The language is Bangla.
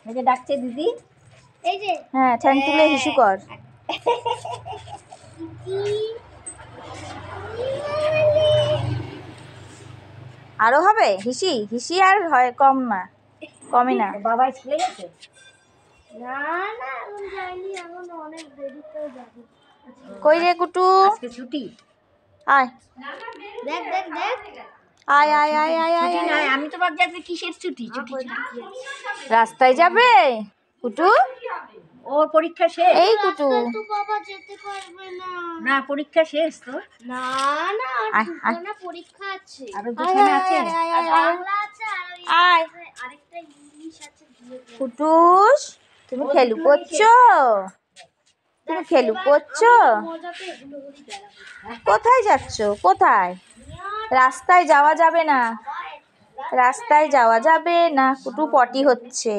এই যে ডাকছে দিদি, এই যে হ্যাঁ ঠ্যাং তুলে হিসু কর। আরো হবে হিসি, হিসি আর হয় কম না, কমে না। বাবা স্কুলে গেছে? না না এখন যাইনি, এখন অনেক দেরিতে যাবে। কই রে কুটু? আজকে ছুটি। আয় দেখ দেখ দেখ, আয় আয় আয় আয় আয় ছুটি আয়। নাই, আমি তো ভাবছি আজকে কিসের ছুটি? ছুটি রাস্তায় যাবে কুটু? ওর পরীক্ষা শেষ। এই কুটু রাস্তায় তো বাবা যেতে পারবে না। না পরীক্ষা শেষ তো। না না আর আয়, আয়। দুখানা পরীক্ষা আছে, আরো আয় দুখানা আছে। আয় আয় আর আয় আয়। বাংলা আছে, আর ওই আয় আরেকটা ইংলিশ আছে, দিয়ে দেব। কুটুস, তুমি খেলু করছো? তুমি খেলু করছো? মজাতে এগুলো করেই বেড়াবো। কোথায় যাচ্ছো? কোথায়? রাস্তায় যাওয়া যাবে না, রাস্তায় যাওয়া যাবে না, কুটু পটি হচ্ছে।